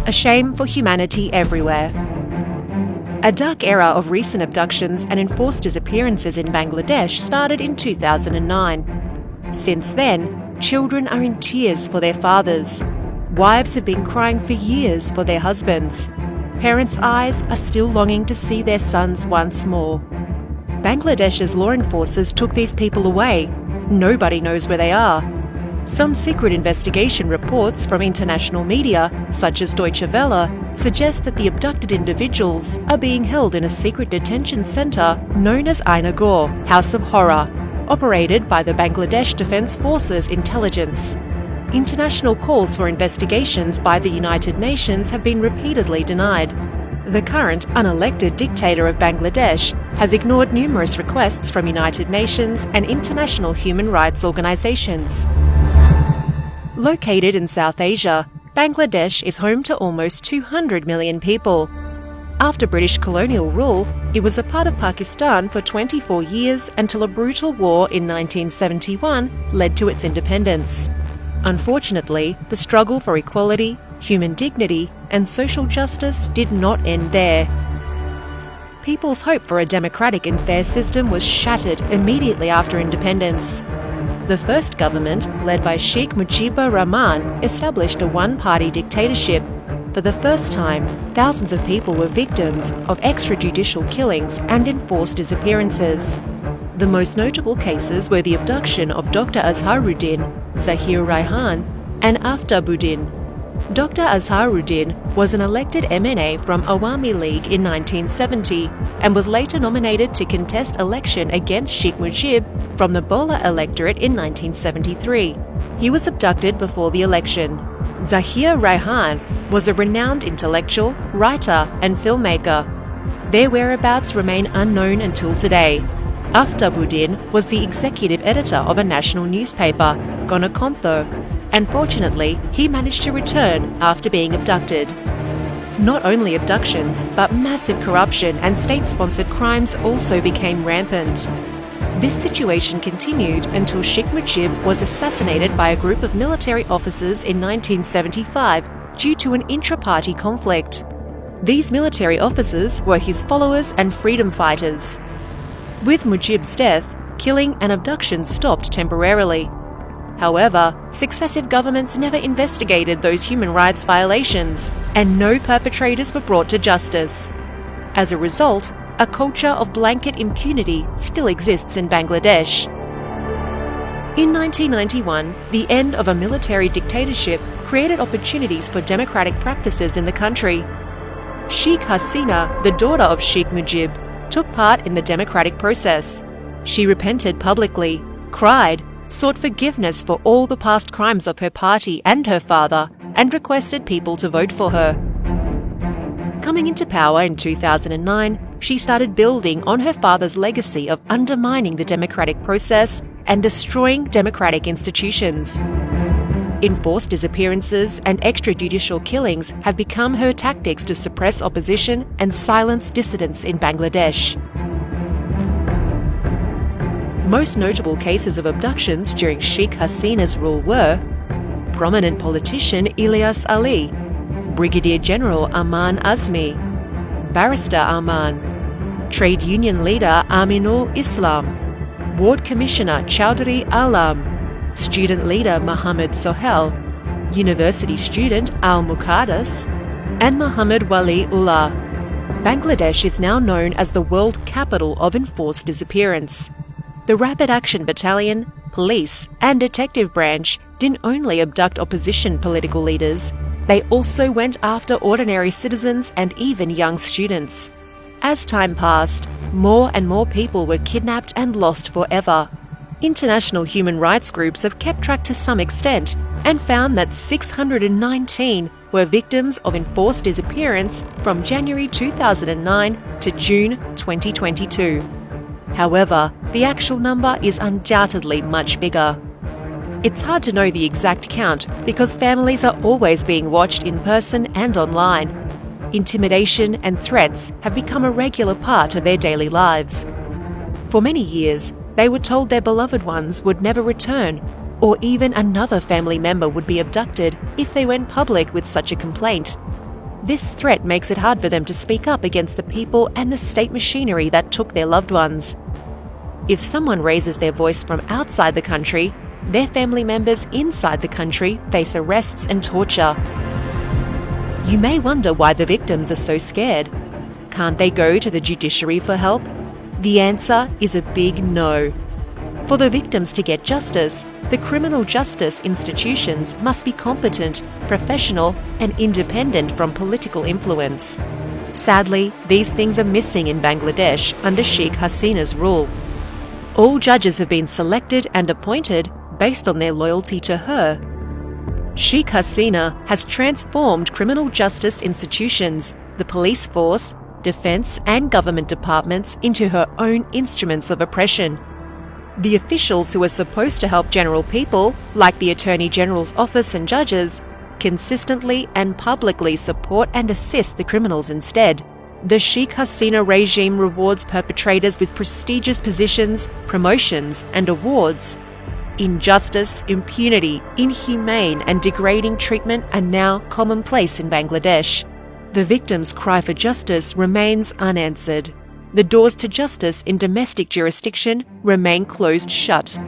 A shame for humanity everywhere. A dark era of recent abductions and enforced disappearances in Bangladesh started in 2009. Since then, children are in tears for their fathers. Wives have been crying for years for their husbands. Parents' eyes are still longing to see their sons once more. Bangladesh's law enforcers took these people away. Nobody knows where they are. Some secret investigation reports from international media, such as Deutsche Welle, suggest that the abducted individuals are being held in a secret detention centre known as Aina Ghor, House of Horror, operated by the Bangladesh Defence Forces Intelligence. International calls for investigations by the United Nations have been repeatedly denied. The current unelected dictator of Bangladesh has ignored numerous requests from United Nations and international human rights organisations. Located in South Asia, Bangladesh is home to almost 200 million people. After British colonial rule, it was a part of Pakistan for 24 years until a brutal war in 1971 led to its independence. Unfortunately, the struggle for equality, human dignity, and social justice did not end there. People's hope for a democratic and fair system was shattered immediately after independence. The first government, led by Sheikh Mujibur Rahman, established a one-party dictatorship. For the first time, thousands of people were victims of extrajudicial killings and enforced disappearances. The most notable cases were the abduction of Dr. Azharuddin, Zahir Raihan, and Aftabuddin. Dr. Azharuddin was an elected MNA from Awami League in 1970 and was later nominated to contest election against Sheikh Mujib from the Bola electorate in 1973. He was abducted before the election. Zahir Raihan was a renowned intellectual, writer, and filmmaker. Their whereabouts remain unknown until today. Aftabuddin was the executive editor of a national newspaper, Gonakontho, and fortunately, he managed to return after being abducted. Not only abductions, but massive corruption and state-sponsored crimes also became rampant. This situation continued until Sheikh Mujib was assassinated by a group of military officers in 1975 due to an intra-party conflict. These military officers were his followers and freedom fighters. With Mujib's death, killing and abduction stopped temporarily. However, successive governments never investigated those human rights violations, and no perpetrators were brought to justice. As a result, a culture of blanket impunity still exists in Bangladesh. In 1991, the end of a military dictatorship created opportunities for democratic practices in the country. Sheikh Hasina, the daughter of Sheikh Mujib, took part in the democratic process. She repented publicly, cried, sought forgiveness for all the past crimes of her party and her father, and requested people to vote for her. Coming into power in 2009, she started building on her father's legacy of undermining the democratic process and destroying democratic institutions. Enforced disappearances and extrajudicial killings have become her tactics to suppress opposition and silence dissidents in Bangladesh. Most notable cases of abductions during Sheikh Hasina's rule were prominent politician Ilyas Ali, Brigadier General Aman Azmi, Barrister Aman, Trade Union leader Aminul Islam, Ward Commissioner Chowdhury Alam, student leader Muhammad Sohel, university student Al Muqaddas, and Muhammad Wali Ullah. Bangladesh is now known as the world capital of enforced disappearance. The Rapid Action Battalion, police, and detective branch didn't only abduct opposition political leaders, they also went after ordinary citizens and even young students. As time passed, more and more people were kidnapped and lost forever. International human rights groups have kept track to some extent and found that 619 were victims of enforced disappearance from January 2009 to June 2022. However, the actual number is undoubtedly much bigger. It's hard to know the exact count because families are always being watched in person and online. Intimidation and threats have become a regular part of their daily lives. For many years, they were told their beloved ones would never return, or even another family member would be abducted if they went public with such a complaint. This threat makes it hard for them to speak up against the people and the state machinery that took their loved ones. If someone raises their voice from outside the country, their family members inside the country face arrests and torture. You may wonder why the victims are so scared. Can't they go to the judiciary for help? The answer is a big no. For the victims to get justice, the criminal justice institutions must be competent, professional, and independent from political influence. Sadly, these things are missing in Bangladesh under Sheikh Hasina's rule. All judges have been selected and appointed based on their loyalty to her. Sheikh Hasina has transformed criminal justice institutions, the police force, defence and government departments into her own instruments of oppression. The officials who are supposed to help general people, like the Attorney General's office and judges, consistently and publicly support and assist the criminals instead. The Sheikh Hasina regime rewards perpetrators with prestigious positions, promotions and awards. Injustice, impunity, inhumane and degrading treatment are now commonplace in Bangladesh. The victims' cry for justice remains unanswered. The doors to justice in domestic jurisdiction remain closed shut.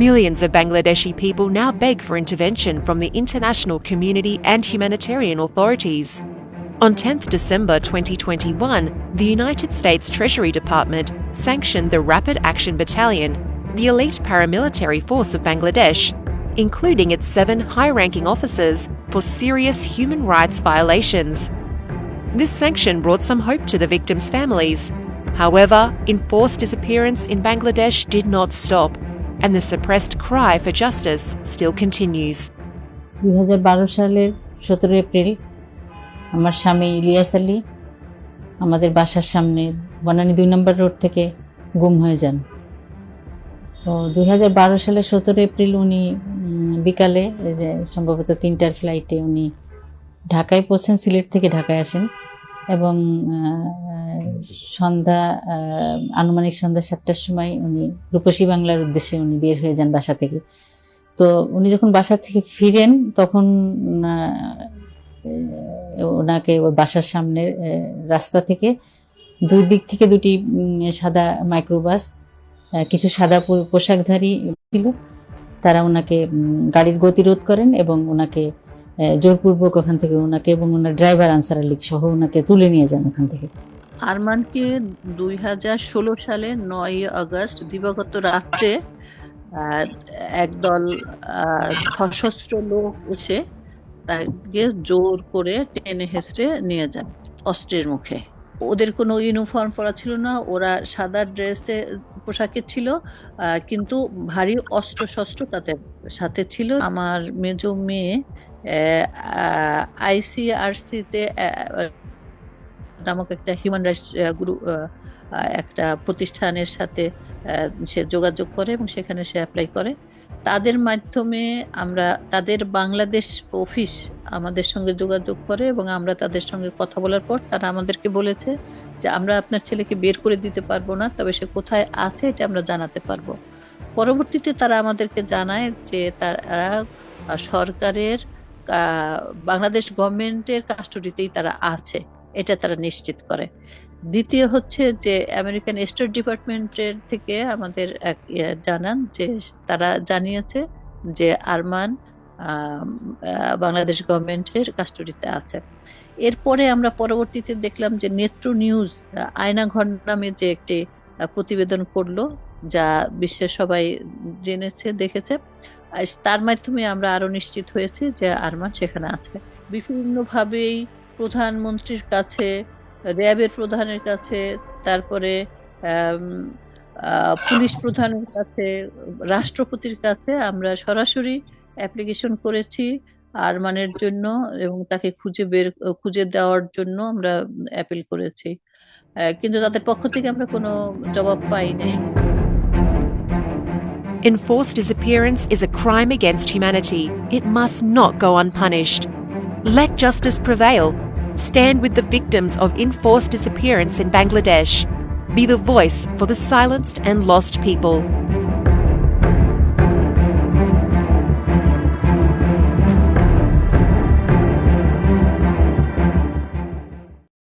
Millions of Bangladeshi people now beg for intervention from the international community and humanitarian authorities. On 10th December 2021, the United States Treasury Department sanctioned the Rapid Action Battalion, the elite paramilitary force of Bangladesh, including its 7 high-ranking officers, for serious human rights violations. This sanction brought some hope to the victims' families. However, enforced disappearance in Bangladesh did not stop, and the suppressed cry for justice still continues. 2012 সালের 17 April আমার স্বামী ইলিয়াস আলী আমাদের বাসার সামনে বনানী 2 নম্বর road থেকে গুম হয়ে যান। তো 2012 সালের 17 এপ্রিল উনি বিকালে সম্ভবত 3টার ফ্লাইটে উনি ঢাকায় পৌঁছেন, সিলেট থেকে ঢাকায় আসেন এবং সন্ধ্যা আনুমানিক সন্ধ্যা 7টার সময় উনি রূপসী বাংলার উদ্দেশ্যে উনি বের হয়ে যান বাসা থেকে। তো উনি যখন বাসা থেকে ফিরেন তখন ওনাকে বাসার সামনের রাস্তা থেকে দুই দিক থেকে দুটি সাদা মাইক্রোবাস, কিছু সাদা পোশাকধারী ছিল, তারা ওনাকে গাড়ির গতিরোধ করেন এবং ওনাকে জোরপূর্বক ওখান থেকে ওনাকে এবং ওনার ড্রাইভার আনসার আলী সহ ওনাকে তুলে নিয়ে যান ওখান থেকে। আরমানকে 2016 সালে 9 আগস্ট দিবাগত রাত্রে একদল সশস্ত্র লোক এসে তাকে জোর করে টেনে হেঁচড়ে নিয়ে যান অস্ত্রের মুখে। ওদের কোনো ইউনিফর্ম পরা ছিল না, ওরা সাদা ড্রেসে পোশাকে ছিল, কিন্তু ভারী অস্ত্র শস্ত্র তাদের সাথে ছিল। আমার মেজো মেয়ে ICRC-তে নামক একটা হিউম্যান রাইটস গ্রুপ একটা প্রতিষ্ঠানের সাথে সে যোগাযোগ করে এবং সেখানে সে অ্যাপ্লাই করে। তাদের মাধ্যমে আমরা তাদের বাংলাদেশ অফিস আমাদের সঙ্গে যোগাযোগ করে এবং আমরা তাদের সঙ্গে কথা বলার পর তারা আমাদেরকে বলেছে যে আমরা আপনার ছেলেকে বের করে দিতে পারবো না, তবে সে কোথায় আছে এটা আমরা জানাতে পারবো। পরবর্তীতে তারা আমাদেরকে জানায় যে তারা সরকারের বাংলাদেশ গভর্নমেন্টের কাস্টডিতেই তারা আছে, এটা তারা নিশ্চিত করে। দ্বিতীয় হচ্ছে যে আমেরিকান স্টেট ডিপার্টমেন্টের থেকে আমাদের জানান যে তারা জানিয়েছে যে আরমান বাংলাদেশ গভর্নমেন্টের কাস্টডিতে আছে। এরপরে আমরা পরবর্তীতে দেখলাম যে নেত্র নিউজ আয়নাঘর নামে যে একটি প্রতিবেদন করলো, যা বিশ্বের সবাই জেনেছে দেখেছে। তার মাধ্যমে আমরা আরো নিশ্চিত হয়েছি যে আরমান সেখানে আছে। বিভিন্নভাবেই প্রধানমন্ত্রীর কাছে, র্যাবের প্রধানের কাছে, তারপরে পুলিশ প্রধানের কাছে, রাষ্ট্রপতির কাছে আমরা সরাসরি অ্যাপ্লিকেশন করেছি আরমানের জন্য এবং তাকে খুঁজে দেওয়ার জন্য আমরা অ্যাপিল করেছি, কিন্তু তাদের পক্ষ থেকে আমরা কোনো জবাব পাই নাই। Enforced disappearance is a crime against humanity. It must not go unpunished. Let justice prevail. Stand with the victims of enforced disappearance in Bangladesh. Be the voice for the silenced and lost people.